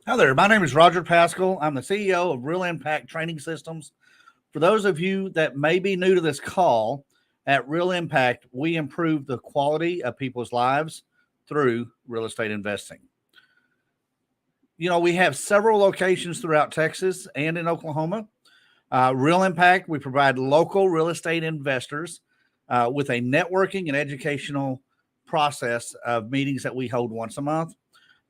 Hi there. My name is Roger Pascal. I'm the CEO of Real Impact Training Systems. For those of you that may be new to this call, at Real Impact, we improve the quality of people's lives through real estate investing. You know, we have several locations throughout Texas and in Oklahoma. Real Impact, we provide local real estate investors with a networking and educational process of meetings that we hold once a month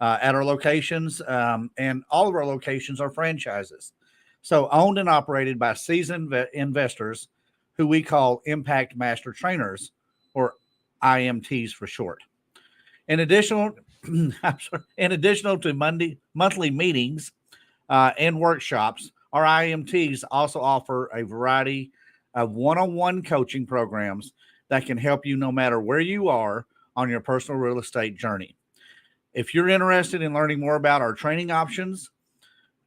at our locations, and all of our locations are franchises. So owned and operated by seasoned investors who we call Impact Master Trainers, or IMTs for short. In addition, in addition to monthly meetings and workshops, our IMTs also offer a variety of one-on-one coaching programs that can help you no matter where you are on your personal real estate journey. If you're interested in learning more about our training options,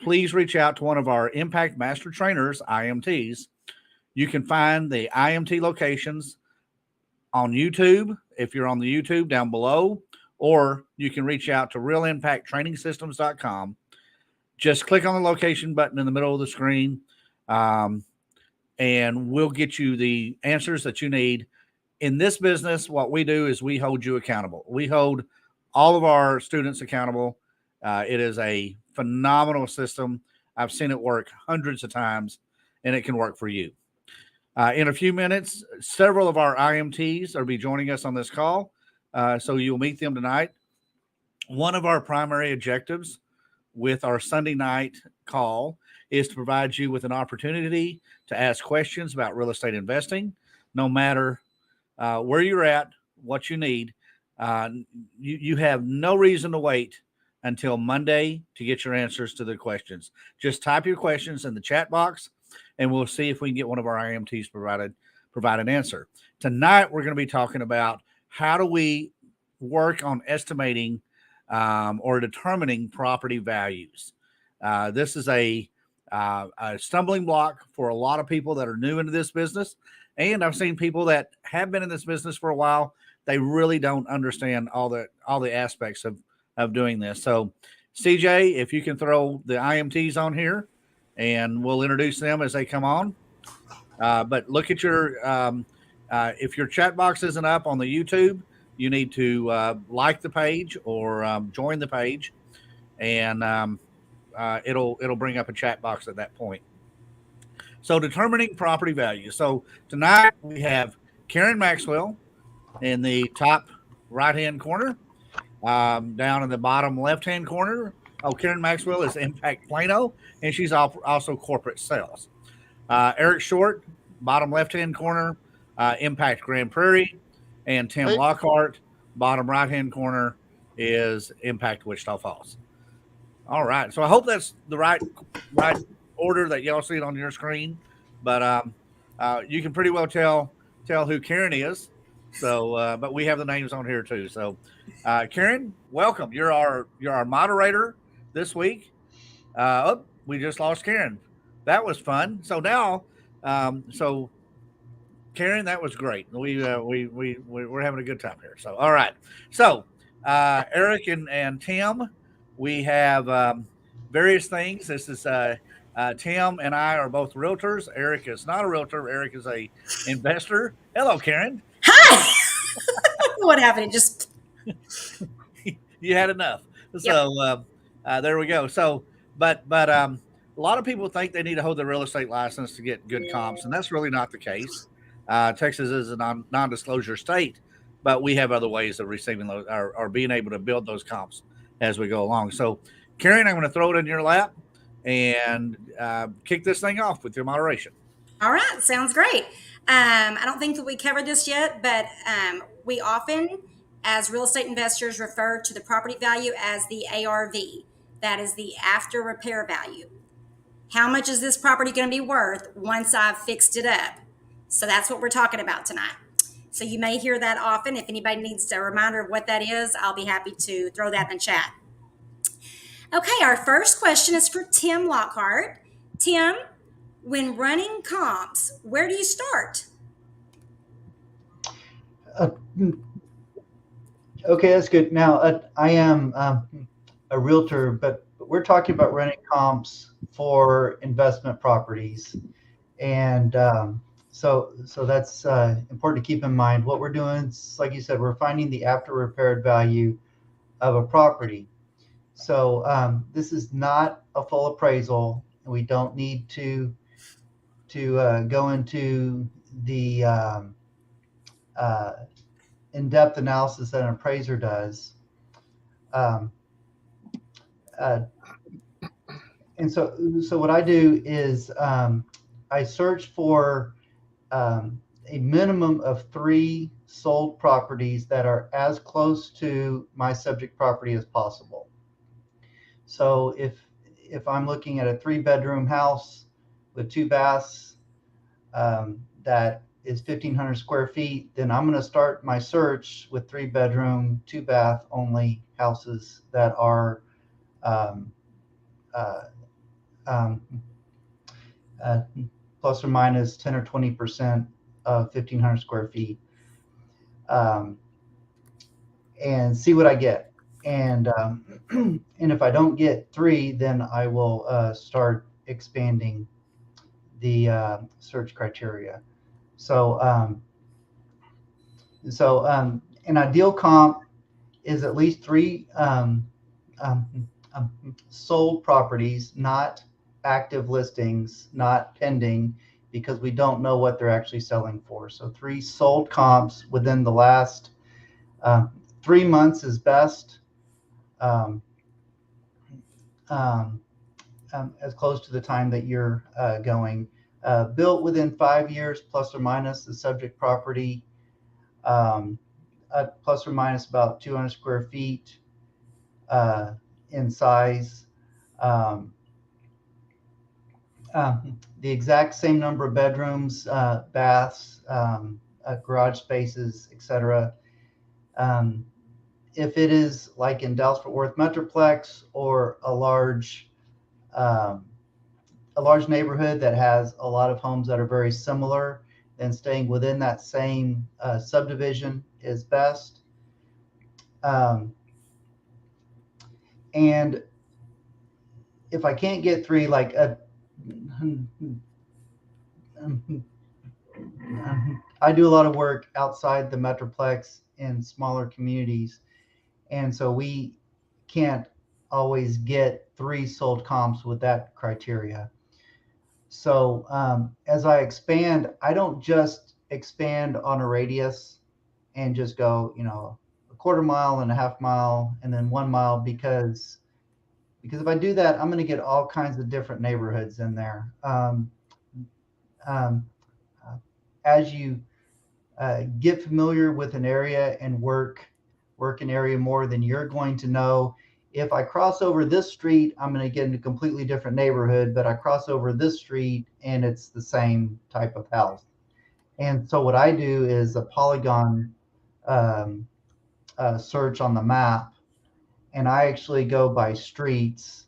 please reach out to one of our Impact Master Trainers, IMTs. You can find the IMT locations on YouTube, if you're on the YouTube down below, or you can reach out to realimpacttrainingsystems.com. Just click on the location button in the middle of the screen, and we'll get you the answers that you need. In this business, what we do is we hold you accountable. We hold all of our students accountable. It is a phenomenal system. I've seen it work hundreds of times, and it can work for you. In a few minutes, several of our IMTs will be joining us on this call, so you'll meet them tonight. One of our primary objectives with our Sunday night call is to provide you with an opportunity to ask questions about real estate investing, no matter where you're at, what you need. You have no reason to wait until Monday to get your answers to the questions. Just type your questions in the chat box, and we'll see if we can get one of our IMTs provide an answer. Tonight, we're going to be talking about how do we work on estimating or determining property values. This is a stumbling block for a lot of people that are new into this business, and I've seen people that have been in this business for a while. They really don't understand all the aspects of doing this. So, CJ, if you can throw the IMTs on here, and we'll introduce them as they come on. But look at your if your chat box isn't up on the YouTube, you need to like the page or join the page, and it'll bring up a chat box at that point. So, determining property value. So tonight we have Karen Maxwell in the top right-hand corner. Down in the bottom left-hand corner, Karen Maxwell is Impact Plano, and she's also corporate sales. Eric Short, bottom left-hand corner, Impact Grand Prairie, and Tim Lockhart, bottom right-hand corner, is Impact Wichita Falls. All right, so I hope that's the right order that y'all see it on your screen, but you can pretty well tell who Karen is. So, but we have the names on here too. So, Karen, welcome. You're our moderator this week. We just lost Karen. That was fun. So now, so Karen, that was great. We're having a good time here. So, all right. So, Eric and Tim, we have various things. This is Tim and I are both realtors. Eric is not a realtor. Eric is a investor. Hello, Karen. Hi. What happened? Just you had enough. So there we go. So, but a lot of people think they need to hold their real estate license to get good comps, and that's really not the case. Texas is a non-disclosure state, but we have other ways of receiving those or being able to build those comps as we go along. So, Karen, I'm going to throw it in your lap and kick this thing off with your moderation. All right. Sounds great. I don't think that we covered this yet, but we often, as real estate investors, refer to the property value as the ARV. That is the after repair value. How much is this property going to be worth once I've fixed it up? So that's what we're talking about tonight. So you may hear that often. If anybody needs a reminder of what that is, I'll be happy to throw that in the chat. Okay, our first question is for Tim Lockhart. Tim, when running comps, where do you start? Okay, that's good. Now, I am a realtor, but we're talking about renting comps for investment properties, and so that's important to keep in mind. What we're doing is, like you said, we're finding the after repaired value of a property. So this is not a full appraisal. We don't need to go into the in-depth analysis that an appraiser does. Um, uh, and so what I do is I search for a minimum of 3 sold properties that are as close to my subject property as possible. So if I'm looking at a 3-bedroom house with 2 baths that is 1,500 square feet, then I'm going to start my search with 3-bedroom, 2-bath only houses that are plus or minus 10 or 20% of 1,500 square feet, and see what I get. And and if I don't get 3, then I will start expanding the search criteria. So an ideal comp is at least 3 sold properties, not active listings, not pending, because we don't know what they're actually selling for. So 3 sold comps within the last 3 months is best, as close to the time that you're going. Built within 5 years, plus or minus the subject property, plus or minus about 200 square feet in size. The exact same number of bedrooms, baths, garage spaces, etc. If it is like in Dallas-Fort Worth Metroplex, or a large neighborhood that has a lot of homes that are very similar, then staying within that same subdivision is best. And if I can't get 3, like I do a lot of work outside the Metroplex in smaller communities, and so we can't always get 3 sold comps with that criteria. So as I expand, I don't just expand on a radius and just go, a quarter mile and a half mile and then 1 mile, because if I do that, I'm going to get all kinds of different neighborhoods in there. As you get familiar with an area and work an area more, then you're going to know, if I cross over this street, I'm going to get in a completely different neighborhood, but I cross over this street and it's the same type of house. And so what I do is a polygon search on the map, and I actually go by streets,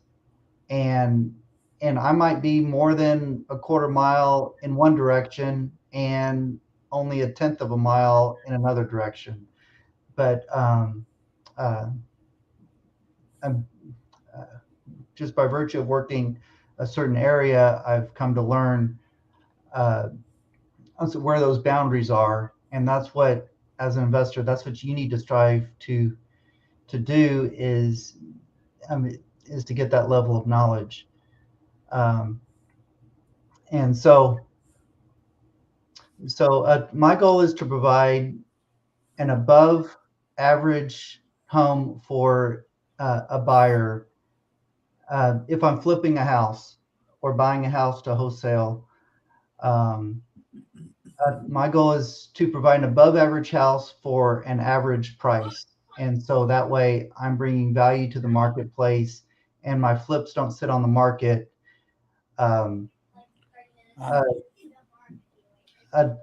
and I might be more than a quarter mile in one direction and only 1/10 of a mile in another direction. But just by virtue of working a certain area, I've come to learn where those boundaries are, and that's what, as an investor, that's what you need to strive to do, is to get that level of knowledge. And so my goal is to provide an above average home for a buyer. If I'm flipping a house or buying a house to wholesale, my goal is to provide an above average house for an average price. And so that way I'm bringing value to the marketplace, and my flips don't sit on the market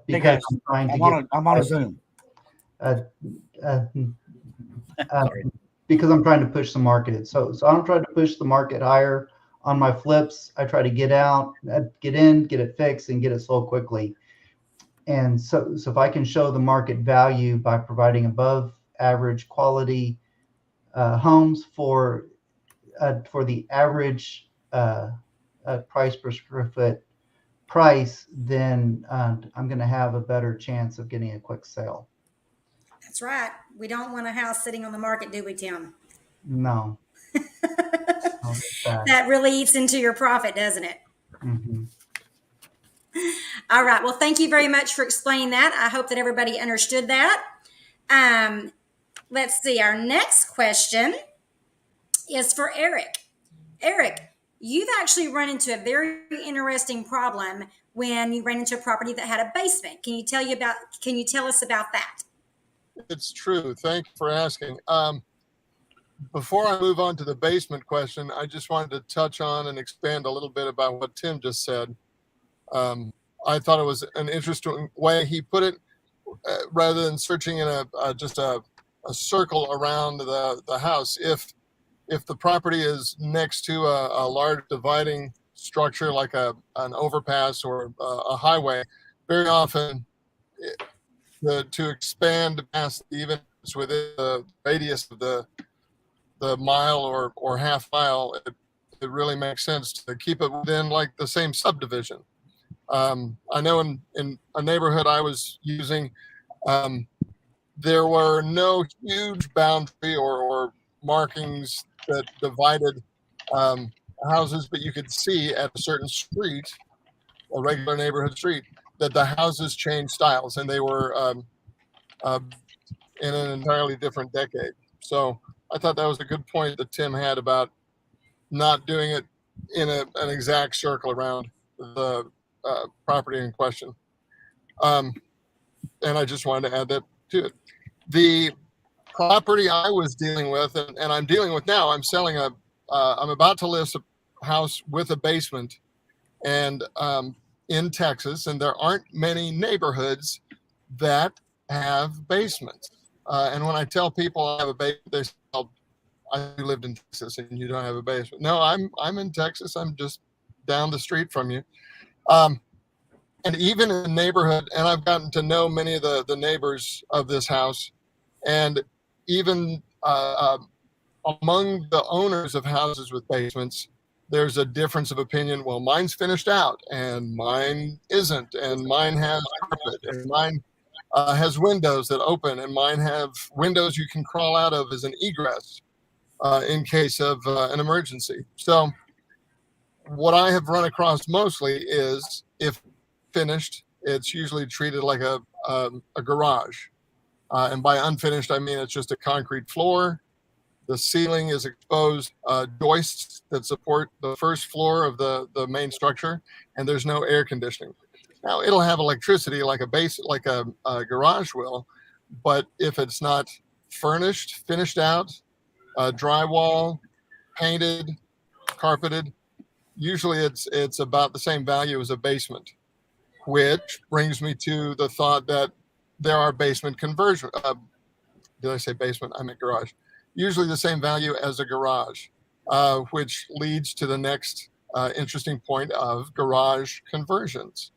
because I'm trying to I'm on a Zoom. Because I'm trying to push the market. So I don't try to push the market higher on my flips. I try to get in, get it fixed, and get it sold quickly. And so if I can show the market value by providing above average quality homes for for the average price per square foot price, then I'm going to have a better chance of getting a quick sale. That's right. We don't want a house sitting on the market, do we, Tim? No. No, That really eats into your profit, doesn't it? mm-hmm. All right. Well, thank you very much for explaining that. I hope that everybody understood that. Let's see. Our next question is for Eric. Eric, you've actually run into a very interesting problem when you ran into a property that had a basement. Can you tell us about that? It's true. Thank you for asking. Before I move on to the basement question, I just wanted to touch on and expand a little bit about what Tim just said. I thought it was an interesting way he put it, rather than searching in just a circle around the house. If the property is next to a large dividing structure like an overpass or a highway, very often to expand past even within the radius of the mile or half mile, it really makes sense to keep it within like the same subdivision. I know in a neighborhood I was using, there were no huge boundary or markings that divided houses, but you could see at a certain street, a regular neighborhood street, that the houses changed styles, and they were in an entirely different decade. So I thought that was a good point that Tim had about not doing it in an exact circle around the property in question. And I just wanted to add that to it. The property I was dealing with, and I'm dealing with now, I'm selling I'm about to list a house with a basement, and in Texas, and there aren't many neighborhoods that have basements. And when I tell people I have a basement, they say, oh, I lived in Texas and you don't have a basement. No, I'm in Texas. I'm just down the street from you. And even in the neighborhood, and I've gotten to know many of the neighbors of this house, and even among the owners of houses with basements, there's a difference of opinion. Well, mine's finished out and mine isn't, and mine has carpet, and mine has windows that open, and mine have windows you can crawl out of as an egress in case of an emergency. So what I have run across mostly is, if finished, it's usually treated like a garage. And by unfinished, I mean it's just a concrete floor. The ceiling is exposed joists that support the first floor of the main structure, and there's no air conditioning. Now, it'll have electricity like a garage will, but if it's not furnished, finished out, drywall, painted, carpeted, usually it's about the same value as a basement, which brings me to the thought that there are basement conversion. Did I say basement? I meant garage. Usually the same value as a garage, which leads to the next interesting point of garage conversions.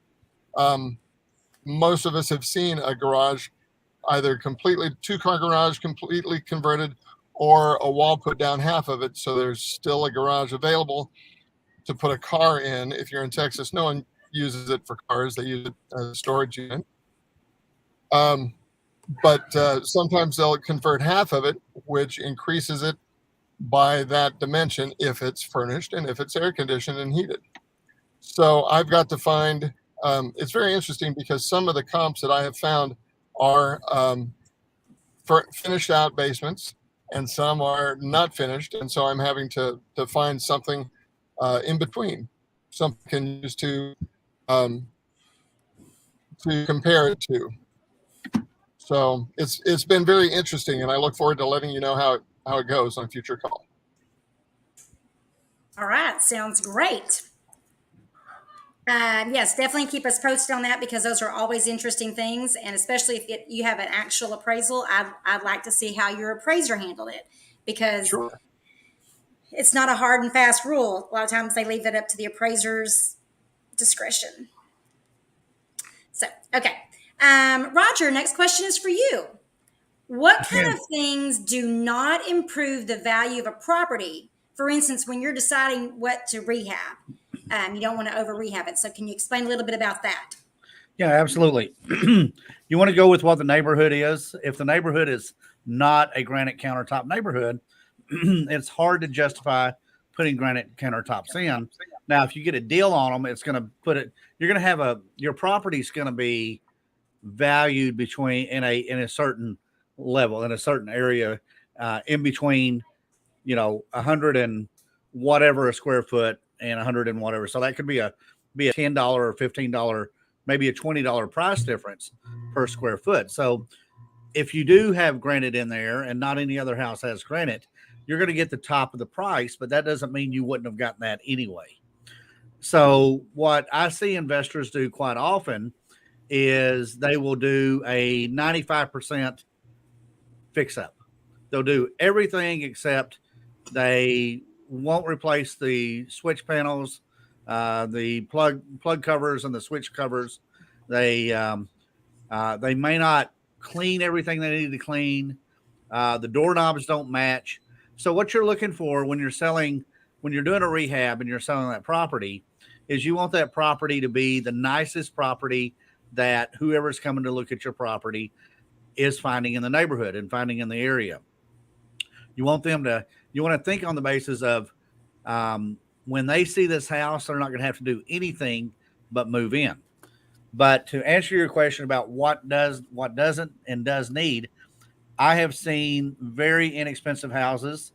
Most of us have seen a garage, either completely two-car garage completely converted, or a wall put down half of it, so there's still a garage available to put a car in. If you're in Texas, no one uses it for cars. They use it as a storage unit. But sometimes they'll convert half of it, which increases it by that dimension if it's furnished and if it's air conditioned and heated. So I've got to find, it's very interesting because some of the comps that I have found are finished out basements, and some are not finished. And so I'm having to find something in between, something I can use to compare it to. So it's been very interesting, and I look forward to letting you know how it goes on a future call. All right, sounds great. Yes, definitely keep us posted on that, because those are always interesting things, and especially if you have an actual appraisal, I'd like to see how your appraiser handled it, because Sure. It's not a hard and fast rule. A lot of times they leave it up to the appraiser's discretion. So, okay. Roger, next question is for you. What kind of things do not improve the value of a property for instance, when you're deciding what to rehab, you don't want to over rehab it. So can you explain a little bit about that? Yeah, absolutely. You want to go with what the neighborhood is. If the neighborhood is not a granite countertop neighborhood, it's hard to justify putting granite countertops in. Now, if you get a deal on them, it's going to put it, you're going to have your property's going to be valued in a certain level, in a certain area, in between, 100 and whatever a square foot and 100 and whatever. So that could be a $10 or $15, maybe a $20 price difference per square foot. So if you do have granite in there and not any other house has granite, you're going to get the top of the price, but that doesn't mean you wouldn't have gotten that anyway. So what I see investors do quite often is they will do a 95% fix up. They'll do everything except they won't replace the switch panels, the plug covers and the switch covers. They may not clean everything they need to clean. The doorknobs don't match. So what you're looking for when you're doing a rehab and you're selling that property is you want that property to be the nicest property that whoever's coming to look at your property is finding in the neighborhood and finding in the area. You want to think on the basis of when they see this house, they're not going to have to do anything but move in. But to answer your question about what doesn't and does need, I have seen very inexpensive houses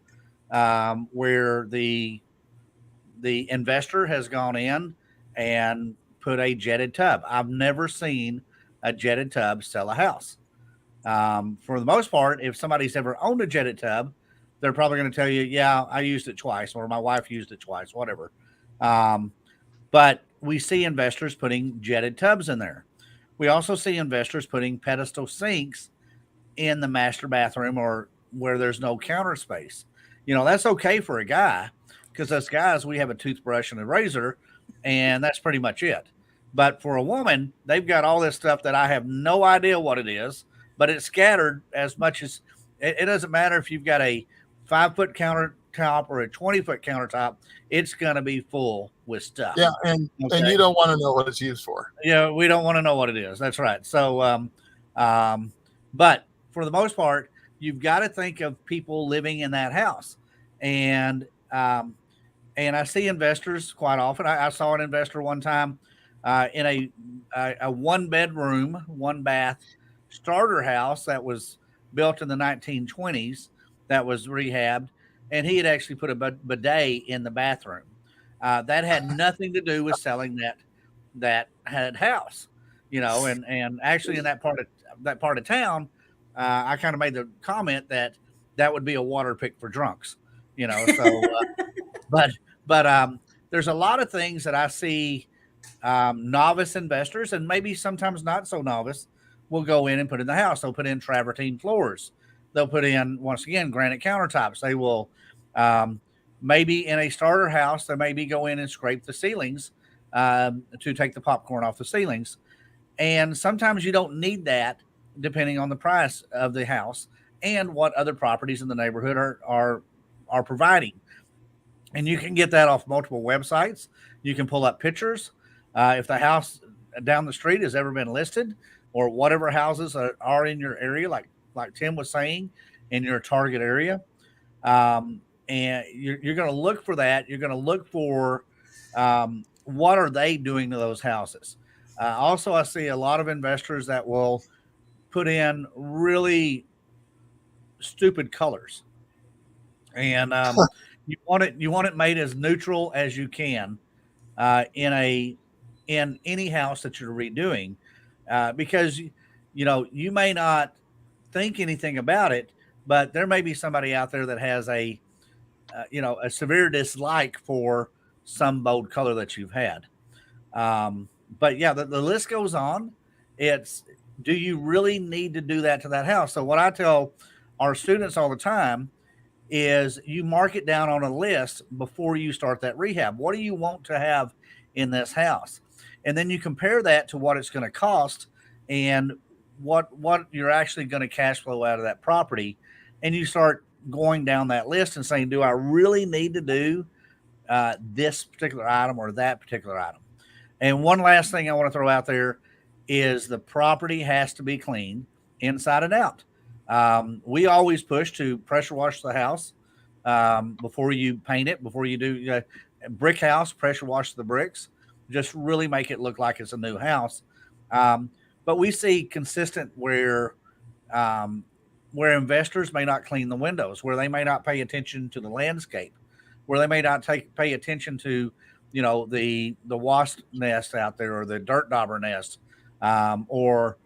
where the investor has gone in and put a jetted tub. I've never seen a jetted tub sell a house. For the most part, if somebody's ever owned a jetted tub, they're probably going to tell you, yeah, I used it twice, or my wife used it twice, whatever. But we see investors putting jetted tubs in there. We also see investors putting pedestal sinks in the master bathroom or where there's no counter space. That's okay for a guy because us guys, we have a toothbrush and a razor, and that's pretty much it. But for a woman, they've got all this stuff that I have no idea what it is, but it's scattered as much as it doesn't matter if you've got a 5-foot countertop or a 20-foot countertop, it's going to be full with stuff. Yeah. And you don't want to know what it's used for. Yeah. We don't want to know what it is. That's right. So, but for the most part, you've got to think of people living in that house. And I see investors quite often. I saw an investor one time in a 1-bedroom, 1-bath starter house that was built in the 1920s that was rehabbed, and he had actually put a bidet in the bathroom. That had nothing to do with selling that house, and actually in that part of town, I kind of made the comment that would be a water pick for drunks, so but there's a lot of things that I see novice investors, and maybe sometimes not so novice, will go in and put in the house. They'll put in travertine floors. They'll put in, once again, granite countertops. They will maybe in a starter house, they maybe go in and scrape the ceilings to take the popcorn off the ceilings. And sometimes you don't need that depending on the price of the house and what other properties in the neighborhood are providing. And you can get that off multiple websites. You can pull up pictures. If the house down the street has ever been listed, or whatever houses are in your area, like Tim was saying, in your target area. And you're going to look for that. You're going to look for what are they doing to those houses. Also, I see a lot of investors that will put in really stupid colors. And you want it made as neutral as you can in any house that you're redoing, because you may not think anything about it, but there may be somebody out there that has a severe dislike for some bold color that you've had. But yeah, the list goes on. It's, do you really need to do that to that house? So what I tell our students all the time is you mark it down on a list before you start that rehab. What do you want to have in this house? And then you compare that to what it's going to cost and what you're actually going to cash flow out of that property. And you start going down that list and saying, do I really need to do this particular item or that particular item? And one last thing I want to throw out there is the property has to be clean inside and out. We always push to pressure wash the house before you paint it, before you do brick house, pressure wash the bricks, just really make it look like it's a new house. But we see consistent where investors may not clean the windows, where they may not pay attention to the landscape, where they may not pay attention to, the wasp nest out there, or the dirt dauber nest, or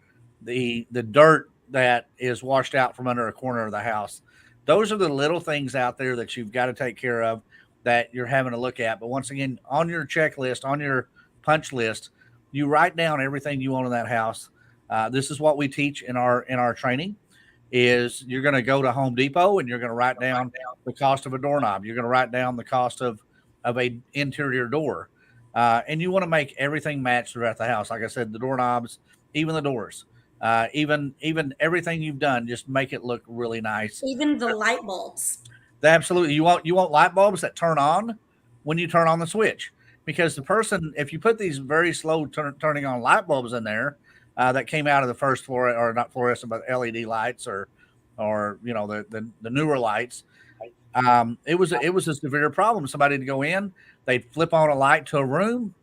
the dirt that is washed out from under a corner of the house. Those are the little things out there that you've got to take care of, that you're having to look at. But once again, on your checklist, on your punch list, you write down everything you want in that house. This is what we teach in our training. Is you're going to go to Home Depot and you're going to write down the cost of a doorknob. You're going to write down the cost of a interior door. And you want to make everything match throughout the house. Like I said, the doorknobs, even the doors, even everything you've done, just make it look really nice. Even the light bulbs. Absolutely. You want light bulbs that turn on when you turn on the switch, because if you put these very slow turning on light bulbs in there, that came out of the first floor, or not fluorescent, but LED lights, or the newer lights. It was a severe problem. Somebody to go in, they'd flip on a light to a room,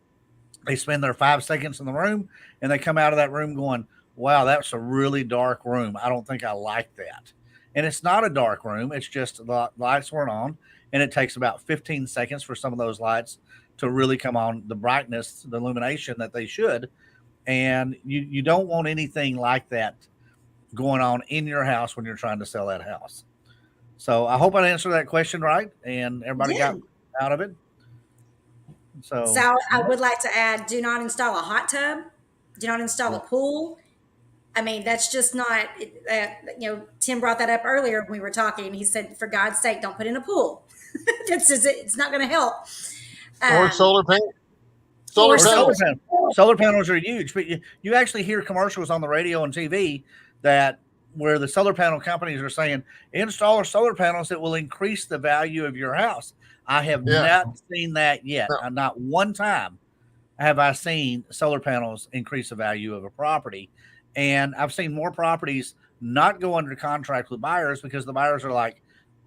they spend their 5 seconds in the room, and they come out of that room going, "Wow, that's a really dark room. I don't think I like that." And it's not a dark room. It's just the lights weren't on, and it takes about 15 seconds for some of those lights to really come on the brightness, the illumination that they should. And you don't want anything like that going on in your house when you're trying to sell that house. So I hope I answered that question right, and everybody got out of it. So I would like to add, do not install a hot tub. Do not install a pool. I mean, that's just not, Tim brought that up earlier when we were talking. He said, for God's sake, don't put in a pool. It's not going to help. Or solar panels. Solar panels are huge, but you actually hear commercials on the radio and TV where the solar panel companies are saying, install solar panels that will increase the value of your house. I have not seen that yet. No. Not one time have I seen solar panels increase the value of a property. And I've seen more properties not go under contract with buyers because the buyers are like,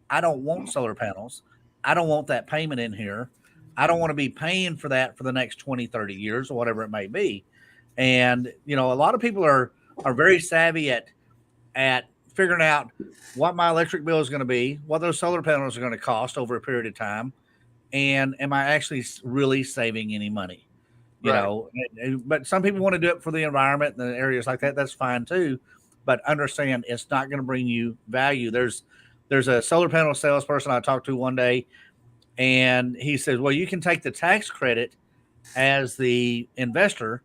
I don't want solar panels. I don't want that payment in here. I don't want to be paying for that for the next 20, 30 years or whatever it may be. And, a lot of people are very savvy at figuring out what my electric bill is going to be, what those solar panels are going to cost over a period of time. And am I actually really saving any money? But some people want to do it for the environment and the areas like that. That's fine too. But understand it's not going to bring you value. There's a solar panel salesperson I talked to one day, and he says, well, you can take the tax credit as the investor,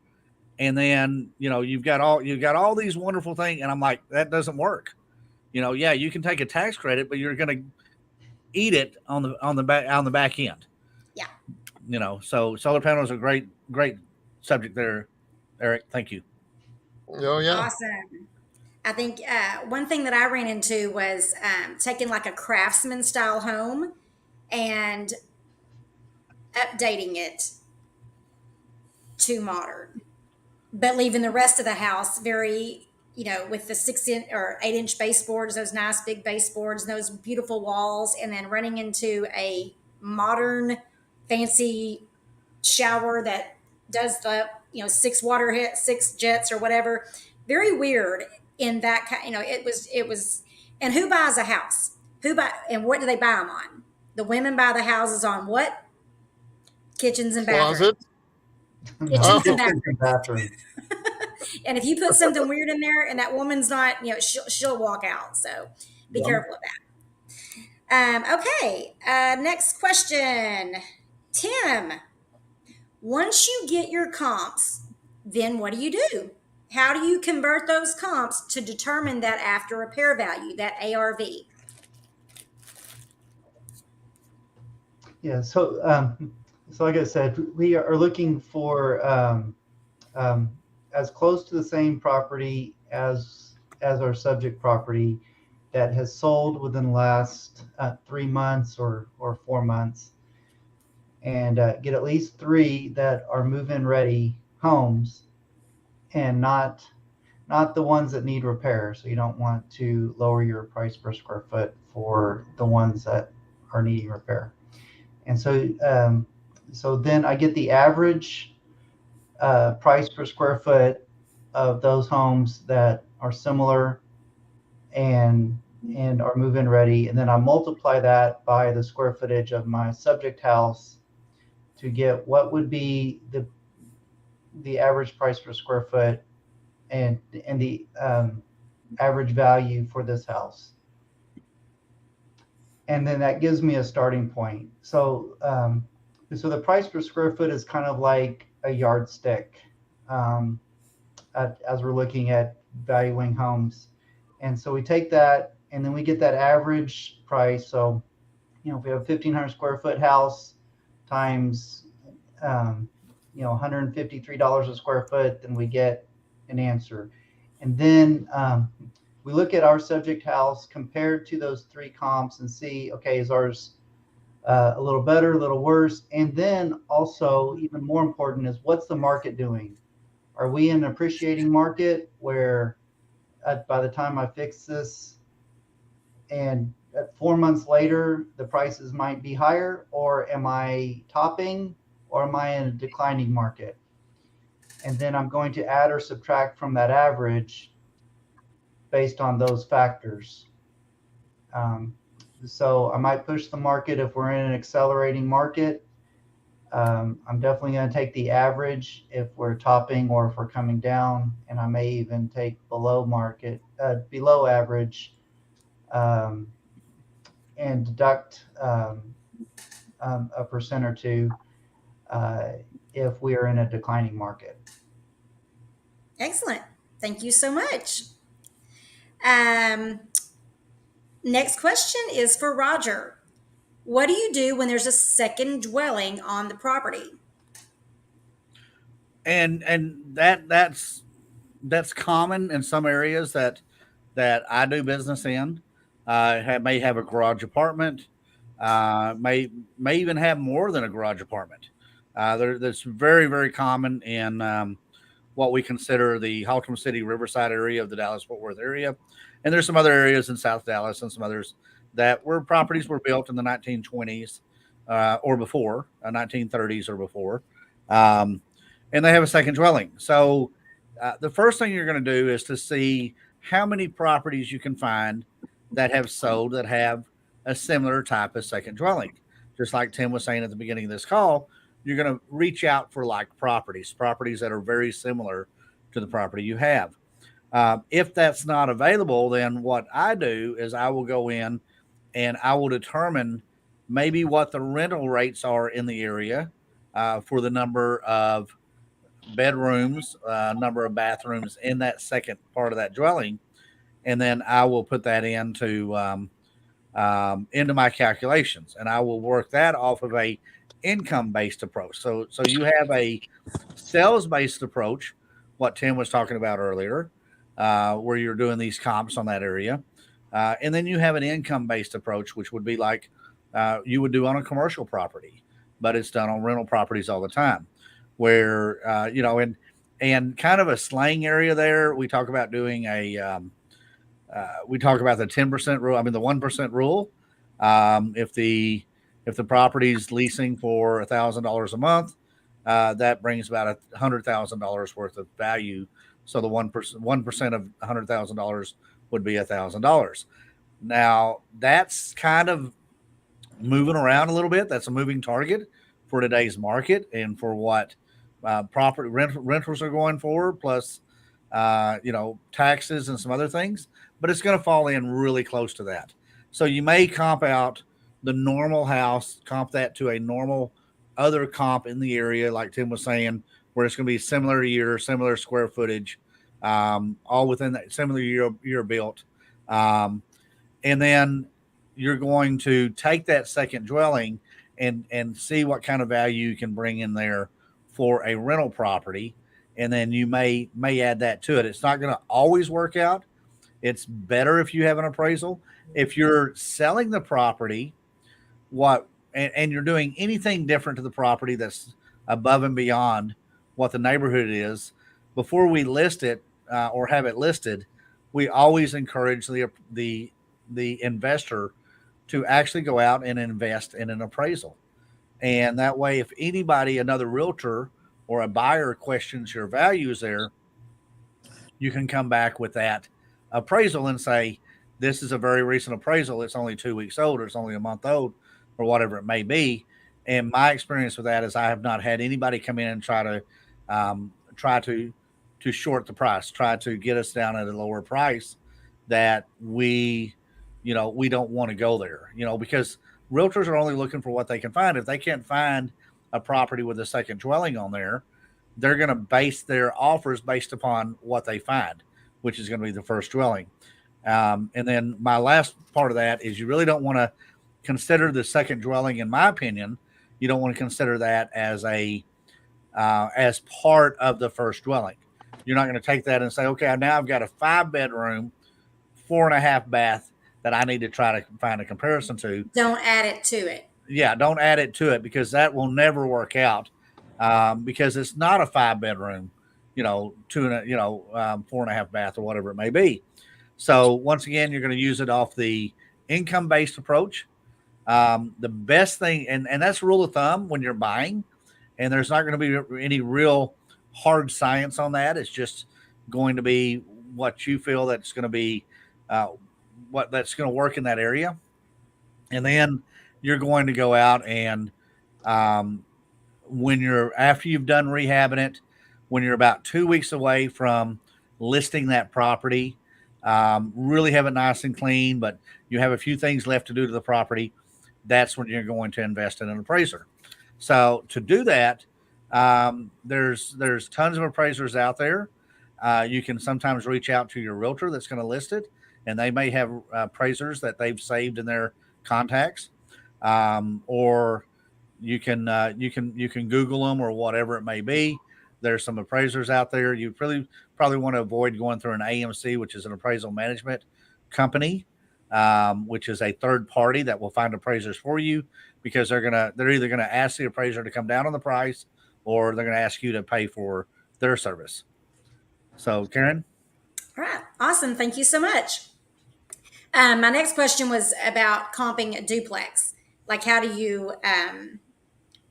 and then, you've got all these wonderful things. And I'm like, that doesn't work. You can take a tax credit, but you're going to eat it on the back end. Yeah. So solar panels are great subject there, Eric. Thank you. Oh yeah. Awesome. I think one thing that I ran into was taking like a craftsman style home and updating it to modern, but leaving the rest of the house very, with the 6-inch or 8-inch baseboards, those nice big baseboards, and those beautiful walls, and then running into a modern, fancy shower that does the 6 jets or whatever. Very weird in that kind. It was. And who buys a house? And what do they buy them on? The women buy the houses on what? Kitchens and bathrooms. Closet. Kitchens and bathrooms. And if you put something weird in there and that woman's not, she'll walk out. So be careful of that. Okay. Next question. Tim, once you get your comps, then what do you do? How do you convert those comps to determine that after repair value, that ARV? Yeah. So like I said, we are looking for as close to the same property as our subject property that has sold within the last 3 months or 4 months, and get at least 3 that are move-in ready homes, and not the ones that need repair. So you don't want to lower your price per square foot for the ones that are needing repair. And so then I get the average price per square foot of those homes that are similar and are move-in ready, and then I multiply that by the square footage of my subject house to get what would be the average price per square foot and the average value for this house. And then that gives me a starting point. So so the price per square foot is kind of like a yardstick as we're looking at valuing homes. And so we take that, and then we get that average price. So, if we have a 1,500 square foot house times, $153 a square foot, then we get an answer. And then we look at our subject house compared to those 3 comps and see, okay, is ours a little better, a little worse? And then also, even more important, is what's the market doing? Are we in an appreciating market where by the time I fix this and 4 months later, the prices might be higher? Or am I topping, or am I in a declining market? And then I'm going to add or subtract from that average based on those factors. So I might push the market if we're in an accelerating market. I'm definitely going to take the average if we're topping or if we're coming down, and I may even take below average, and deduct a percent or two if we are in a declining market. Excellent. Thank you so much. Next question is for Roger. What do you do when there's a second dwelling on the property? And that's common in some areas that I do business in. May have a garage apartment, may even have more than a garage apartment. That's very, very common in what we consider the Haltom City Riverside area of the Dallas-Fort Worth area. And there's some other areas in South Dallas and some others where properties were built in the 1920s or before, 1930s or before. And they have a second dwelling. So the first thing you're going to do is to see how many properties you can find that have sold that have a similar type of second dwelling. Just like Tim was saying at the beginning of this call, you're going to reach out for like properties that are very similar to the property you have. If that's not available, then what I do is I will go in and I will determine maybe what the rental rates are in the area for the number of bedrooms, number of bathrooms in that second part of that dwelling. And then I will put that into my calculations, and I will work that off of a income-based approach. So you have a sales-based approach, what Tim was talking about earlier, where you're doing these comps on that area. And then you have an income-based approach, which would be like you would do on a commercial property, but it's done on rental properties all the time, where, and kind of a slang area there, we talk about doing we talk about the 10% rule. I mean, the 1% rule. If the property's leasing for $1,000 a month, that brings about $100,000 worth of value. So the 1% of $100,000 would be $1,000. Now that's kind of moving around a little bit. That's a moving target for today's market and for what property rentals are going for, plus taxes and some other things. But it's going to fall in really close to that. So you may comp out the normal house, comp that to a normal other comp in the area, like Tim was saying, where it's going to be similar year, similar square footage, all within that similar year built. And then you're going to take that second dwelling and see what kind of value you can bring in there for a rental property. And then you may add that to it. It's not going to always work out. It's better if you have an appraisal. If you're selling the property, and you're doing anything different to the property that's above and beyond what the neighborhood is, before we list it or have it listed, we always encourage the investor to actually go out and invest in an appraisal. And that way, if anybody, another realtor or a buyer questions your values there, you can come back with that appraisal and say, this is a very recent appraisal. It's only 2 weeks old, or it's only a month old, or whatever it may be. And my experience with that is I have not had anybody come in and try to short the price, try to get us down at a lower price that we don't want to go there, because realtors are only looking for what they can find. If they can't find a property with a second dwelling on there, they're going to base their offers based upon what they find, which is going to be the first dwelling. And then my last part of that is you really don't want to consider the second dwelling. In my opinion, you don't want to consider that as as part of the first dwelling. You're not going to take that and say, okay, now I've got a 5-bedroom, 4.5 bath that I need to try to find a comparison to. Don't add it to it. Yeah, don't add it to it, because that will never work out. Because it's not a 5-bedroom, 4.5 bath or whatever it may be. So once again, you're going to use it off the income-based approach. The best thing, and that's rule of thumb when you're buying, and there's not going to be any real hard science on that. It's just going to be what you feel that's going to be, what that's going to work in that area. And then you're going to go out and, after you've done rehabbing it, when you're about 2 weeks away from listing that property, really have it nice and clean, but you have a few things left to do to the property, that's when you're going to invest in an appraiser. So to do that, there's tons of appraisers out there. You can sometimes reach out to your realtor that's going to list it, and they may have appraisers that they've saved in their contacts, or you can Google them or whatever it may be. There's some appraisers out there. You probably want to avoid going through an AMC, which is an appraisal management company, which is a third party that will find appraisers for you, because they're either gonna ask the appraiser to come down on the price, or they're gonna ask you to pay for their service. So, Karen. All right, awesome. Thank you so much. My next question was about comping a duplex. Like, how do you,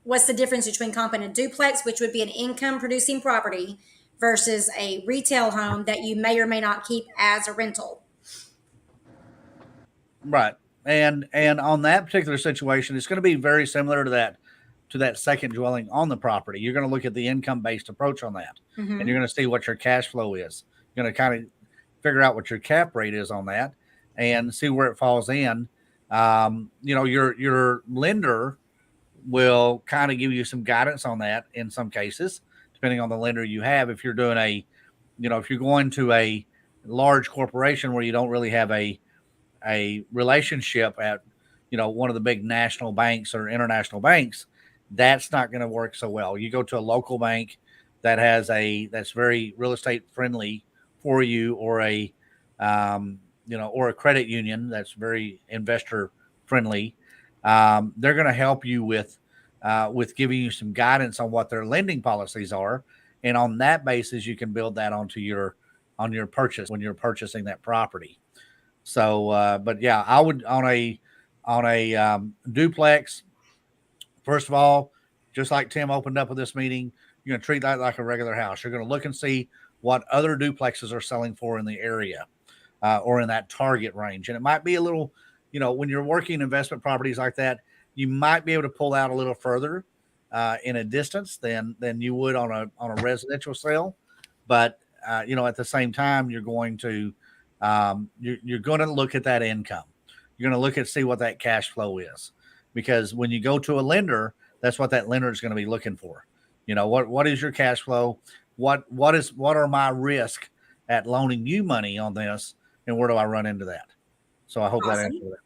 what's the difference between comping a duplex, which would be an income producing property, versus a retail home that you may or may not keep as a rental? Right. And on that particular situation, it's going to be very similar to that second dwelling on the property. You're going to look at the income-based approach on that, and you're going to see what your cash flow is. You're going to kind of figure out what your cap rate is on that and see where it falls in. Your lender will kind of give you some guidance on that in some cases, depending on the lender you have. If you're doing if you're going to a large corporation where you don't really have a relationship at, one of the big national banks or international banks, that's not going to work so well. You go to a local bank that's very real estate friendly for you, or or a credit union that's very investor friendly. They're going to help you with giving you some guidance on what their lending policies are, and on that basis, you can build that onto your purchase when you're purchasing that property. So, but yeah, I would on a duplex. First of all, just like Tim opened up with this meeting, you're going to treat that like a regular house. You're going to look and see what other duplexes are selling for in the area, or in that target range. And it might be a little, when you're working investment properties like that, you might be able to pull out a little further in a distance than you would on a residential sale. But at the same time, you're going to look at that income. You're going to look at see what that cash flow is, because when you go to a lender, that's what that lender is going to be looking for. What is your cash flow? What are my risk at loaning you money on this, and where do I run into that? So I hope that answers that.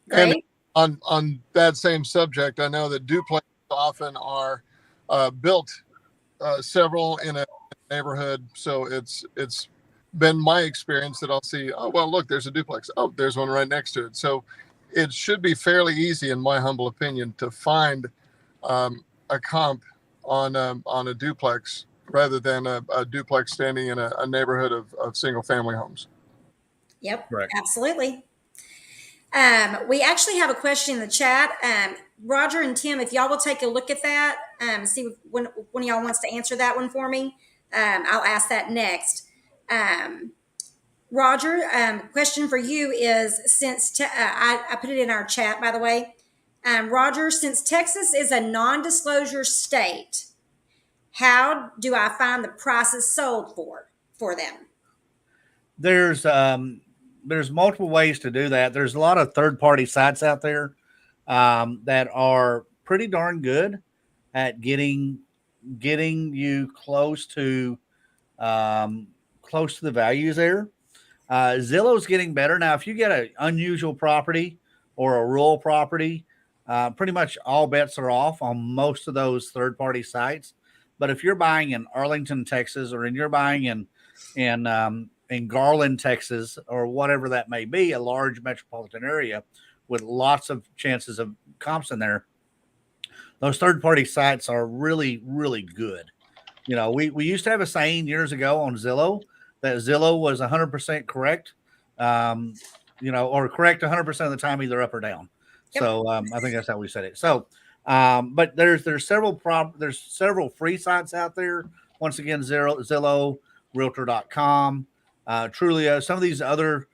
Great. And on that same subject, I know that duplexes often are built several in a neighborhood, so it's been my experience that I'll see, oh, well, look, there's a duplex. Oh, there's one right next to it. So it should be fairly easy, in my humble opinion, to find a comp on a duplex rather than a duplex standing in a neighborhood of single family homes. Yep, Correct. absolutely. We actually have a question in the chat. Roger and Tim, if y'all will take a look at that, see if one of y'all wants to answer that one for me. I'll ask that next. Roger, question for you is, since I put it in our chat, by the way. Roger, since Texas is a non-disclosure state, how do I find the prices sold for them? There's multiple ways to do that. There's a lot of third-party sites out there that are pretty darn good at getting you close to the values there. Zillow's getting better now. If you get an unusual property or a rural property, pretty much all bets are off on most of those third-party sites. But if you're buying in Arlington, Texas, or you're buying in Garland, Texas, or whatever that may be, a large metropolitan area with lots of chances of comps in there, those third-party sites are really, really good. You know, we used to have a saying years ago on Zillow that Zillow was 100% correct, or correct 100% of the time, either up or down. Yep. So I think that's how we said it. So, but there's several free sites out there. Once again, Zillow, Realtor.com, Trulia, some of these other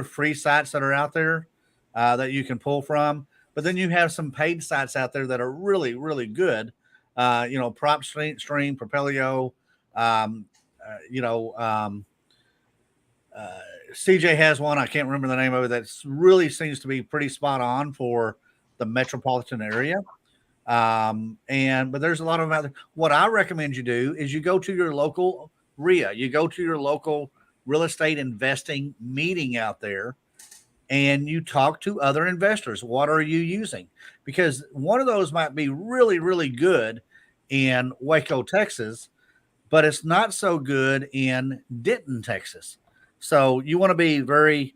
free sites that are out there that you can pull from. But then you have some paid sites out there that are really, really good. PropStream, Propelio, CJ has one. I can't remember the name of it. That really seems to be pretty spot on for the metropolitan area. But there's a lot of them out there. What I recommend you do is you go to your local RIA, you go to your local real estate investing meeting out there, and you talk to other investors. What are you using? Because one of those might be really, really good in Waco, Texas, but it's not so good in Denton, Texas. So you want to be very,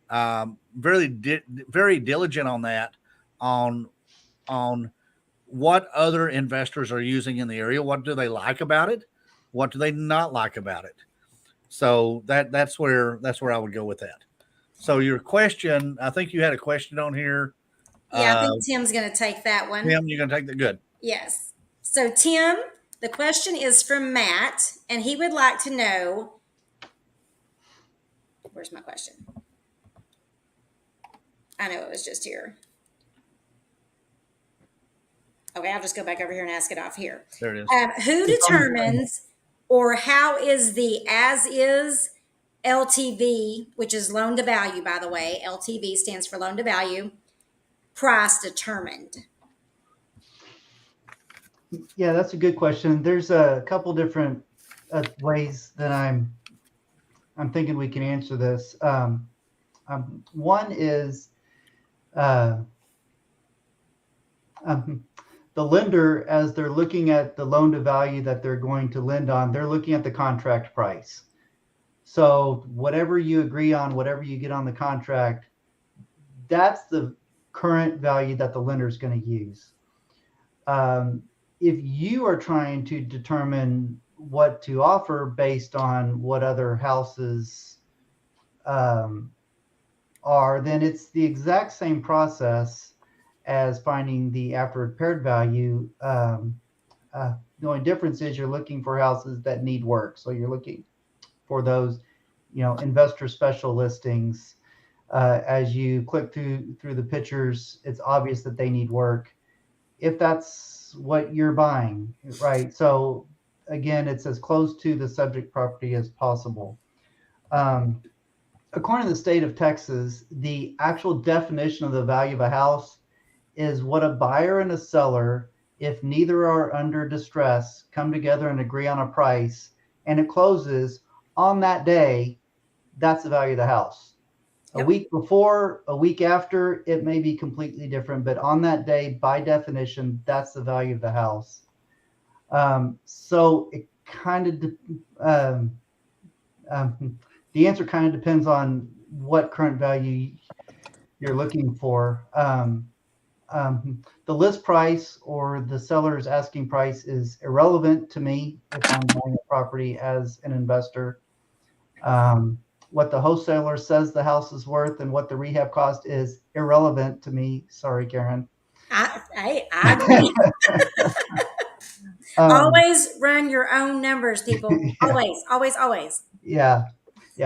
very diligent on that, on what other investors are using in the area. What do they like about it? What do they not like about it? So that's where I would go with that. So your question, I think you had a question on here. Yeah, I think Tim's going to take that one. Tim, you're going to take the good. Yes. So Tim, the question is from Matt, and he would like to know, where's my question? I know it was just here. Okay, I'll just go back over here and ask it off here. There it is. Who determines or how is the as-is LTV, which is loan to value, by the way, LTV stands for loan to value, price determined? Yeah, that's a good question. There's a couple different ways that I'm thinking we can answer this. One is the lender, as they're looking at the loan to value that they're going to lend on, they're looking at the contract price. So whatever you agree on, whatever you get on the contract, that's the current value that the lender is going to use. If you are trying to determine what to offer based on what other houses are, then it's the exact same process as finding the after repaired value. The only difference is you're looking for houses that need work. So you're looking for those, investor special listings. As you click through the pictures, it's obvious that they need work. If that's what you're buying, right? So again, it's as close to the subject property as possible. According to the state of Texas, the actual definition of the value of a house is what a buyer and a seller, if neither are under distress, come together and agree on a price, and it closes on that day. That's the value of the house. Yep. A week before, a week after, it may be completely different, but on that day, by definition, that's the value of the house. So it kind of The answer kind of depends on what current value you're looking for. The list price or the seller's asking price is irrelevant to me if I'm buying a property as an investor. What the wholesaler says the house is worth and what the rehab cost is irrelevant to me. Sorry, Karen. I agree. Always run your own numbers, people. Yeah. Always. Yeah,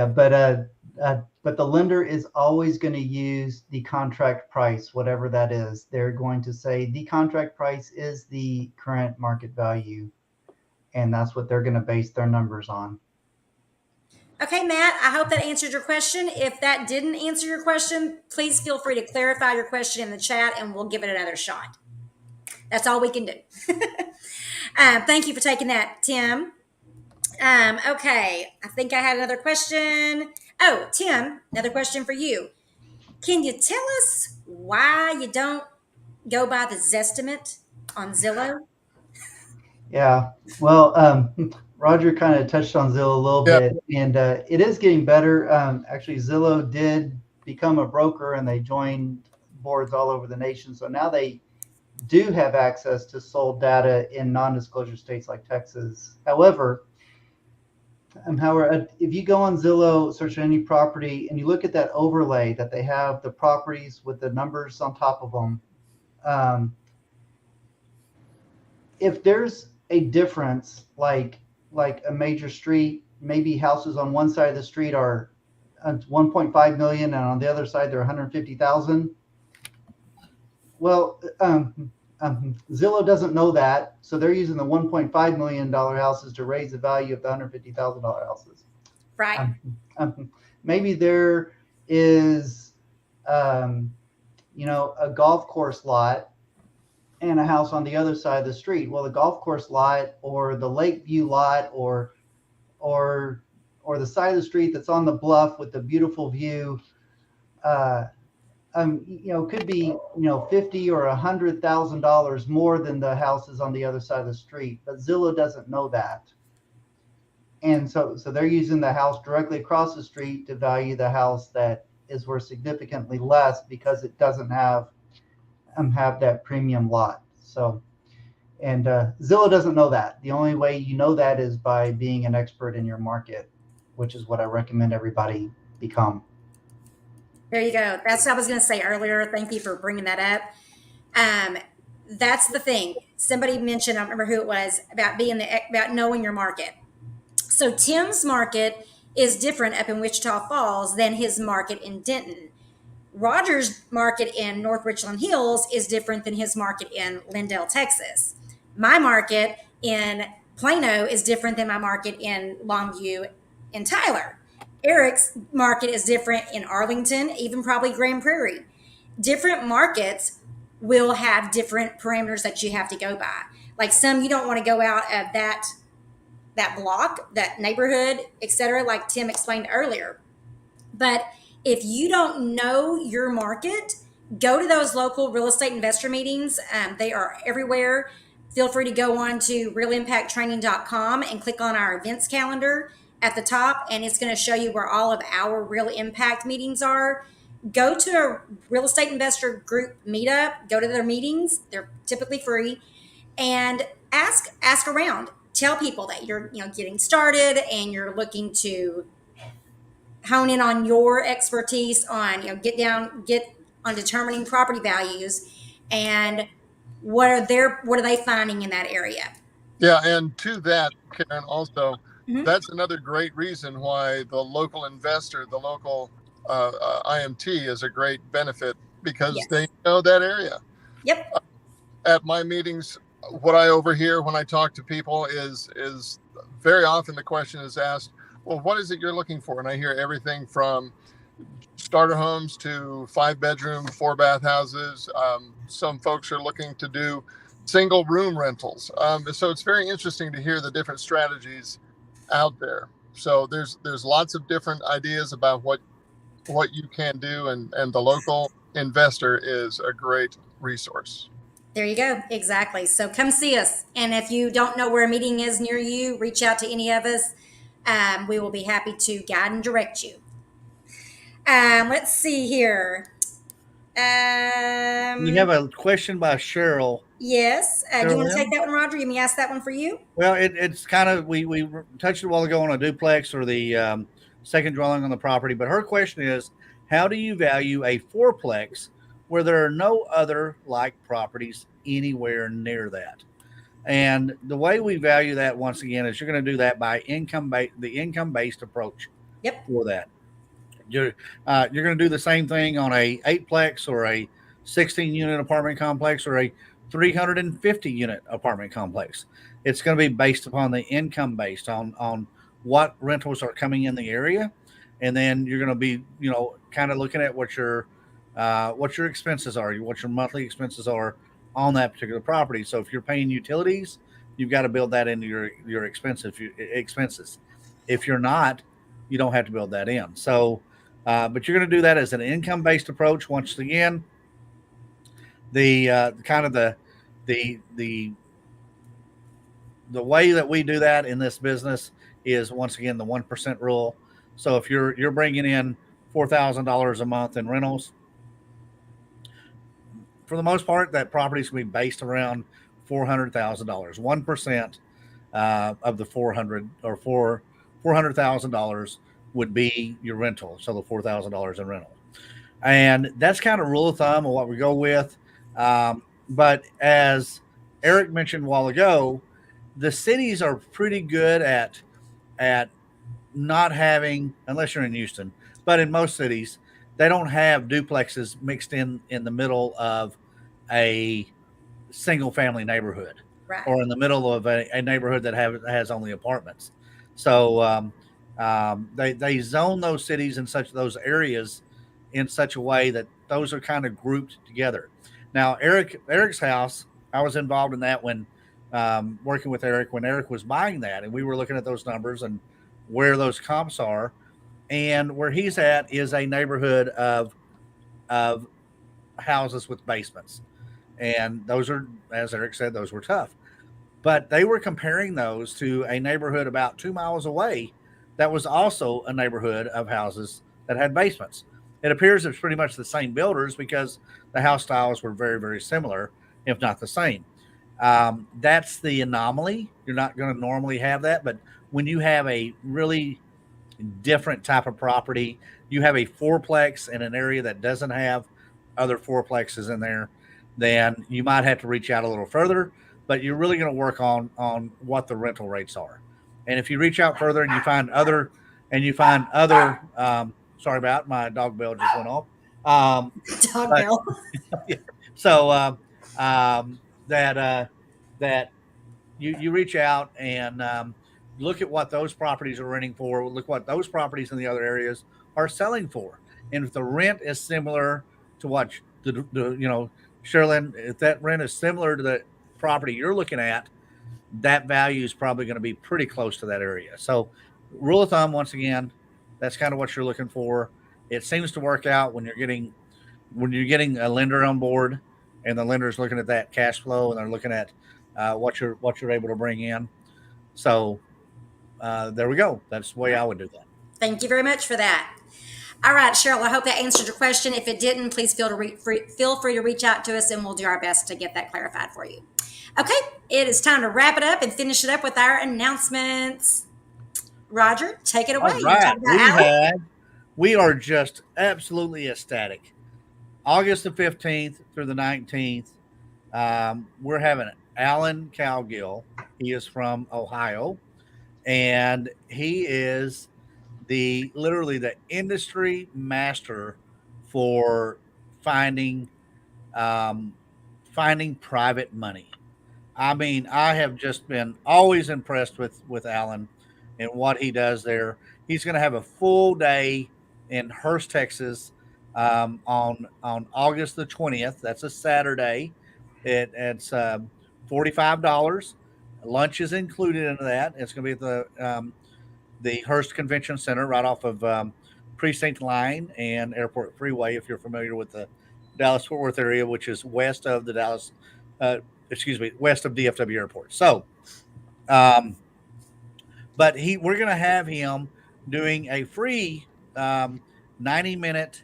but the lender is always going to use the contract price, whatever that is. They're going to say the contract price is the current market value, and that's what they're going to base their numbers on. Okay, Matt, I hope that answered your question. If that didn't answer your question, please feel free to clarify your question in the chat and we'll give it another shot. That's all we can do. Thank you for taking that, Tim. Okay, I think I had another question. Oh, Tim, another question for you. Can you tell us why you don't go by the Zestimate on Zillow? Yeah, well, Roger kind of touched on Zillow a little bit, and it is getting better. Actually, Zillow did become a broker, and they joined boards all over the nation. So now they do have access to sold data in non-disclosure states like Texas. However, if you go on Zillow, search any property, and you look at that overlay that they have, the properties with the numbers on top of them, if there's a difference, like a major street, maybe houses on one side of the street are 1.5 million, and on the other side they're 150,000. Well, Zillow doesn't know that, so they're using the $1.5 million houses to raise the value of the $150,000 houses. Right. Maybe there is, a golf course lot and a house on the other side of the street. Well, the golf course lot or the Lakeview lot or the side of the street that's on the bluff with the beautiful view, could be, $50,000 or $100,000 more than the houses on the other side of the street. But Zillow doesn't know that. And so they're using the house directly across the street to value the house that is worth significantly less because it doesn't have that premium lot. So, and Zillow doesn't know that. The only way you know that is by being an expert in your market, which is what I recommend everybody become. There you go. That's what I was going to say earlier. Thank you for bringing that up. That's the thing. Somebody mentioned, I don't remember who it was, about knowing your market. So Tim's market is different up in Wichita Falls than his market in Denton. Roger's market in North Richland Hills is different than his market in Lindale, Texas. My market in Plano is different than my market in Longview in Tyler. Eric's market is different in Arlington, even probably Grand Prairie. Different markets will have different parameters that you have to go by. Like some you don't want to go out of that block, that neighborhood, etc., like Tim explained earlier. But if you don't know your market, go to those local real estate investor meetings. They are everywhere. Feel free to go on to realimpacttraining.com and click on our events calendar at the top, and it's going to show you where all of our Real Impact meetings are. Go to a real estate investor group meetup. Go to their meetings. They're typically free. And ask around. Tell people that you're getting started and you're looking to hone in on your expertise on get on determining property values and what are they finding in that area. Yeah, and to that, Karen, also, that's another great reason why the local investor, the local IMT is a great benefit because they know that area. Yep. At my meetings, what I overhear when I talk to people is very often the question is asked, well, what is it you're looking for? And I hear everything from starter homes to 5-bedroom, 4-bath houses. Some folks are looking to do single room rentals. So it's very interesting to hear the different strategies out there. So there's lots of different ideas about what you can do, and the local investor is a great resource. There you go. Exactly. So come see us. And if you don't know where a meeting is near you, reach out to any of us. we will be happy to guide and direct you. Let's see here. We have a question by Cheryl. Yes. Do you want to Cheryl take M? that one, Roger? You may ask that one for you. Well, it's kind of, we touched it a while ago on a duplex or the second dwelling on the property, but her question is, how do you value a fourplex where there are no other like properties anywhere near that? And the way we value that, once again, is you're going to do that by the income based approach. Yep. For that, you're going to do the same thing on a 8plex or a 16 unit apartment complex or a 350 unit apartment complex. It's going to be based upon the income based on what rentals are coming in the area, and then you're going to be kind of looking at what your expenses are, what your monthly expenses are on that particular property. So if you're paying utilities, you've got to build that into your expenses. If you're not, you don't have to build that in. So, but you're going to do that as an income-based approach. Once again, the kind of the way that we do that in this business is, once again, the 1% rule. So if you're bringing in $4,000 a month in rentals, for the most part, that property is going to be based around $400,000. 1% of the $400,000 would be your rental. So the $4,000 in rental, and that's kind of rule of thumb of what we go with. But as Eric mentioned a while ago, the cities are pretty good at not having, unless you're in Houston, but in most cities, they don't have duplexes mixed in the middle of a single family neighborhood, Right. or in the middle of a neighborhood that has only apartments. So they zone those cities in those areas in such a way that those are kind of grouped together. Now, Eric's house, I was involved in that when working with Eric when Eric was buying that, and we were looking at those numbers and where those comps are, and where he's at is a neighborhood of houses with basements, and those are, as Eric said, those were tough. But they were comparing those to a neighborhood about 2 miles away that was also a neighborhood of houses that had basements. It appears it's pretty much the same builders because the house styles were very, very similar, if not the same. That's the anomaly. You're not going to normally have that, but when you have a really different type of property, you have a fourplex in an area that doesn't have other fourplexes in there, then you might have to reach out a little further, but you're really going to work on what the rental rates are. And if you reach out further and you find other sorry about my dog bell just went off. Dog bell. So that you reach out and look at what those properties are renting for, look what those properties in the other areas are selling for, and if the rent is similar to what Sherilyn, if that rent is similar to the property you're looking at, that value is probably going to be pretty close to that area. So rule of thumb, once again, that's kind of what you're looking for. It seems to work out when you're getting a lender on board, and the lender's looking at that cash flow, and they're looking at what you're able to bring in. So there we go. That's the way I would do that. Thank you very much for that. All right, Cheryl, I hope that answered your question. If it didn't, please feel free to reach out to us, and we'll do our best to get that clarified for you. Okay, it is time to wrap it up and finish it up with our announcements. Roger, take it away. All right. We are just absolutely ecstatic. August the 15th through the 19th, we're having Alan Cowgill. He is from Ohio, and he is literally the industry master for finding private money. I mean, I have just been always impressed with Alan and what he does there. He's going to have a full day in Hurst, Texas, on August the 20th. That's a Saturday. It's $45. Lunch is included into that. It's going to be at the Hurst Convention Center, right off of Precinct Line and Airport Freeway. If you're familiar with the Dallas-Fort Worth area, which is west of the west of DFW Airport. So, But we're going to have him doing a free 90-minute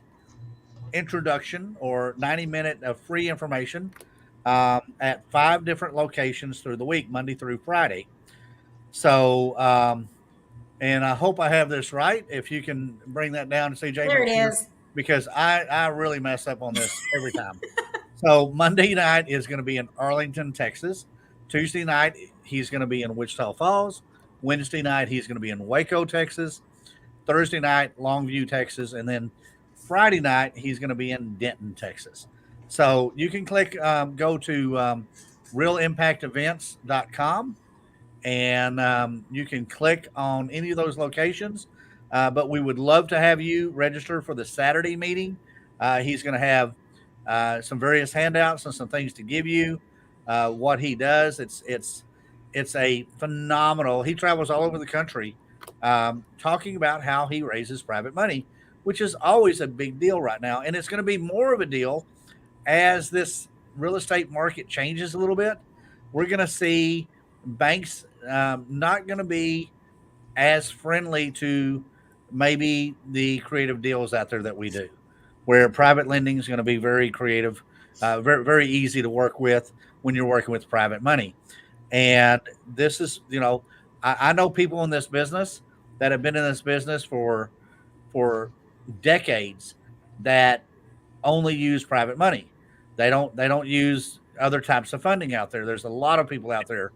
introduction or 90-minute of free information at 5 different locations through the week, Monday through Friday. So, and I hope I have this right. If you can bring that down, CJ, There make it sure, is. because I really mess up on this every time. So Monday night is going to be in Arlington, Texas. Tuesday night he's going to be in Wichita Falls. Wednesday night he's going to be in Waco, Texas. Thursday night Longview, Texas, and then Friday night he's going to be in Denton, Texas. So you can go to realimpactevents.com, and you can click on any of those locations. But we would love to have you register for the Saturday meeting. He's going to have some various handouts and some things to give you. What he does, it's a phenomenal. He travels all over the country, talking about how he raises private money, which is always a big deal right now, and it's going to be more of a deal as this real estate market changes a little bit. We're going to see banks not going to be as friendly to maybe the creative deals out there that we do, where private lending is going to be very creative, very, very easy to work with when you're working with private money. And this is, I know people in this business that have been in this business for decades that only use private money. They don't use other types of funding out there. There's a lot of people out there,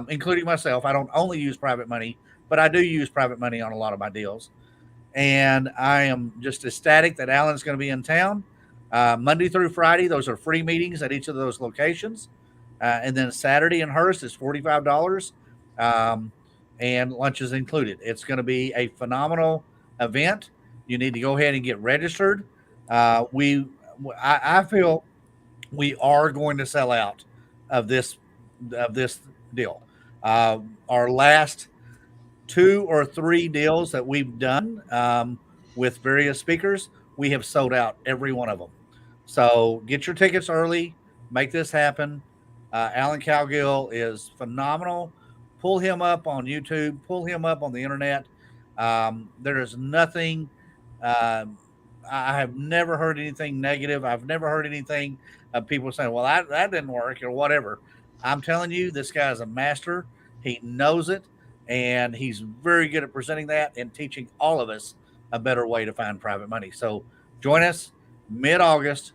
including myself. I don't only use private money, but I do use private money on a lot of my deals. And I am just ecstatic that Alan's going to be in town Monday through Friday. Those are free meetings at each of those locations. And then Saturday in Hearst is $45, and lunch is included. It's going to be a phenomenal event. You need to go ahead and get registered. I feel we are going to sell out of this deal. Our last 2 or 3 deals that we've done with various speakers, we have sold out every one of them. So get your tickets early, make this happen. Alan Cowgill is phenomenal. Pull him up on YouTube, pull him up on the internet. There is nothing. I have never heard anything negative. I've never heard anything of people saying, well, that didn't work or whatever. I'm telling you, this guy is a master. He knows it, and he's very good at presenting that and teaching all of us a better way to find private money. So join us mid-August,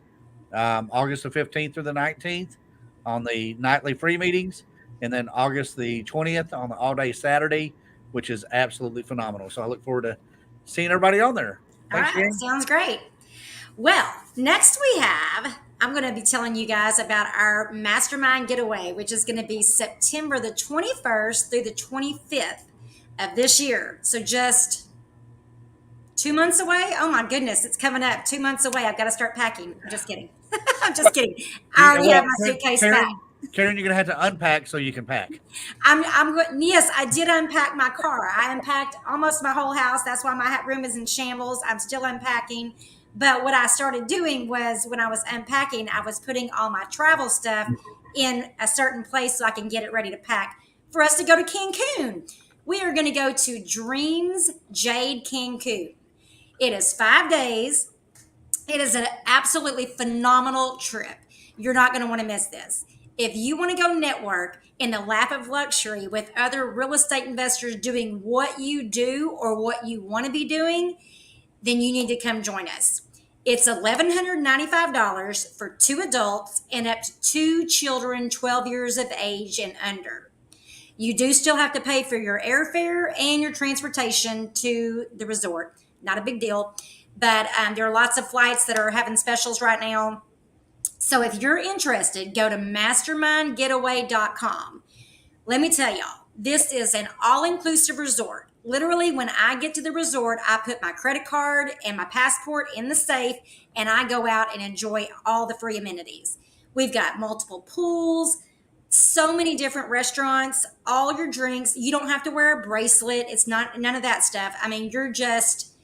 August the 15th through the 19th on the nightly free meetings, and then August the 20th on the all-day Saturday, which is absolutely phenomenal. So I look forward to seeing everybody on there. Thanks, All right, Shane. sounds great. Well, next I'm going to be telling you guys about our Mastermind Getaway, which is going to be September the 21st through the 25th of this year. So just 2 months away. Oh my goodness, it's coming up. 2 months away. I've got to start packing. I'm just kidding. I'm just kidding. I already have my suitcase packed. Karen, you're gonna have to unpack so you can pack. Yes, I did unpack my car. I unpacked almost my whole house. That's why my room is in shambles. I'm still unpacking. But what I started doing was when I was unpacking, I was putting all my travel stuff in a certain place so I can get it ready to pack for us to go to Cancun. We are going to go to Dreams Jade Cancun. It is 5 days. It is an absolutely phenomenal trip. You're not going to want to miss this. If you want to go network in the lap of luxury with other real estate investors doing what you do or what you want to be doing, then you need to come join us. It's $1,195 for 2 adults and up to 2 children 12 years of age and under. You do still have to pay for your airfare and your transportation to the resort. Not a big deal, but there are lots of flights that are having specials right now. So if you're interested, go to mastermindgetaway.com. Let me tell y'all, this is an all-inclusive resort. Literally, when I get to the resort, I put my credit card and my passport in the safe, and I go out and enjoy all the free amenities. We've got multiple pools, so many different restaurants, all your drinks. You don't have to wear a bracelet. It's not none of that stuff. I mean, you're just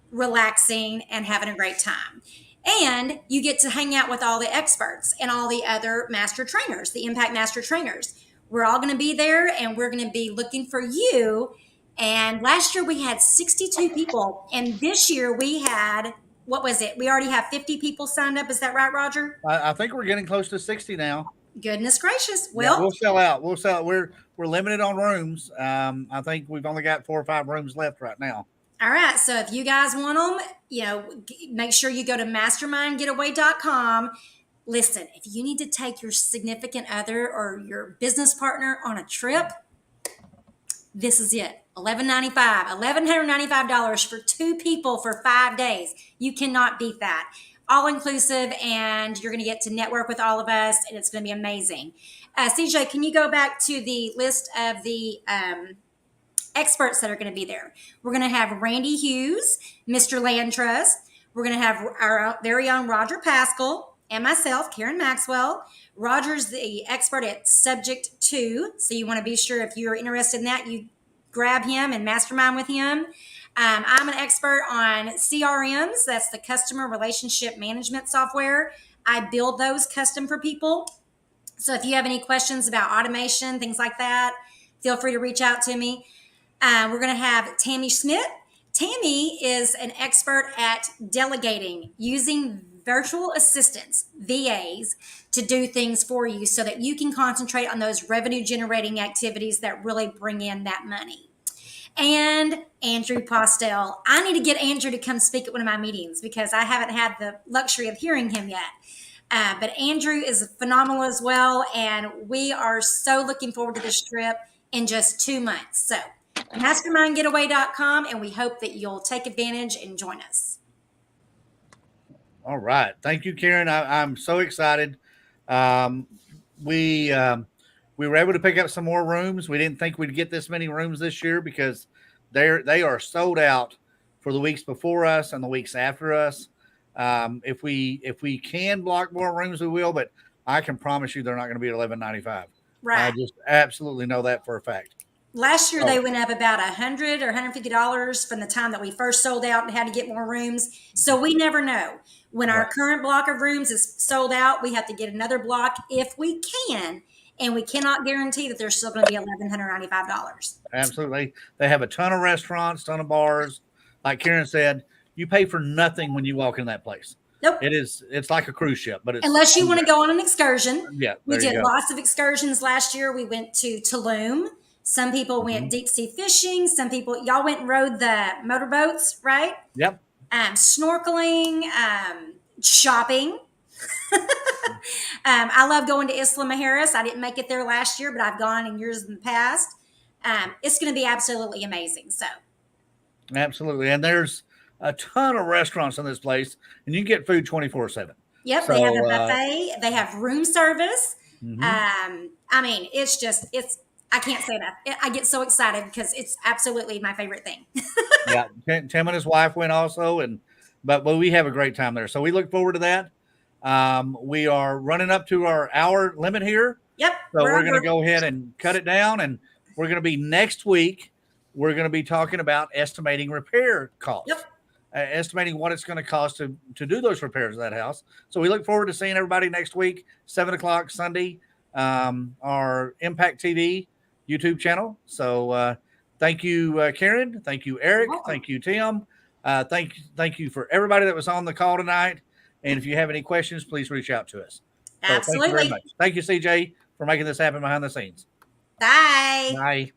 relaxing and having a great time. And you get to hang out with all the experts and all the other master trainers, the Impact Master Trainers. We're all going to be there, and we're going to be looking for you. And last year we had 62 people, and this year we had, what was it? We already have 50 people signed up. Is that right, Roger? I think we're getting close to 60 now. Goodness gracious. Yeah, Well, we'll sell out. We'll sell. We're limited on rooms. I think we've only got 4 or 5 rooms left right now. all right. So if you guys want them, make sure you go to mastermindgetaway.com. Listen, if you need to take your significant other or your business partner on a trip, this is it. $1,195 for 2 people for 5 days. You cannot beat that. All inclusive, and you're going to get to network with all of us, and it's going to be amazing. CJ, can you go back to the list of the experts that are going to be there? We're going to have Randy Hughes, Mr. Land Trust. We're going to have our very own Roger Pascal and myself, Karen Maxwell. Roger's the expert at Subject 2, so you want to be sure if you're interested in that, you grab him and mastermind with him. I'm an expert on CRMs. That's the customer relationship management software. I build those custom for people. So if you have any questions about automation, things like that, feel free to reach out to me. We're going to have Tammy Schmidt. Tammy is an expert at delegating, using virtual assistants, VAs, to do things for you so that you can concentrate on those revenue generating activities that really bring in that money. And Andrew Postel. I need to get Andrew to come speak at one of my meetings because I haven't had the luxury of hearing him yet. But Andrew is phenomenal as well, and we are so looking forward to this trip in just 2 months. So mastermindgetaway.com, and we hope that you'll take advantage and join us. All right. Thank you, Karen. I'm so excited. We were able to pick up some more rooms. We didn't think we'd get this many rooms this year because they are sold out for the weeks before us and the weeks after us. If we can block more rooms, we will, but I can promise you they're not going to be at $11.95. Right. I just absolutely know that for a fact. Last year, they went up about $100 or $150 from the time that we first sold out and had to get more rooms. So we never know. When our current block of rooms is sold out, we have to get another block if we can. And we cannot guarantee that they're still going to be $1,195. Absolutely. They have a ton of restaurants, ton of bars. Like Karen said, you pay for nothing when you walk in that place. Nope. It's like a cruise ship, but it's unless you want to go on an excursion. Yeah. We did lots of excursions last year. We went to Tulum. Some people went deep sea fishing. Some people, y'all went and rode the motorboats, right? Yep. Snorkeling, shopping. I love going to Isla Mujeres. I didn't make it there last year, but I've gone in years in the past. It's going to be absolutely amazing. So, absolutely, and there's a ton of restaurants in this place, and you can get food 24/7. Yep, So, they have a buffet. They have room service. Mhm. I mean, it's I can't say that. I get so excited because it's absolutely my favorite thing. Yeah, Tim and his wife went also, but we have a great time there. So we look forward to that. We are running up to our hour limit here. Yep. So we're going to go ahead and cut it down, and we're going to be next week. We're going to be talking about estimating repair costs. Yep. Estimating what it's going to cost to do those repairs of that house. So we look forward to seeing everybody next week, 7:00 Sunday, our Impact TV YouTube channel. So thank you, Karen. Thank you, Eric. Thank you, Tim. Thank you for everybody that was on the call tonight. And if you have any questions, please reach out to us. So Absolutely. thank you very much. Thank you, CJ, for making this happen behind the scenes. Bye. Bye.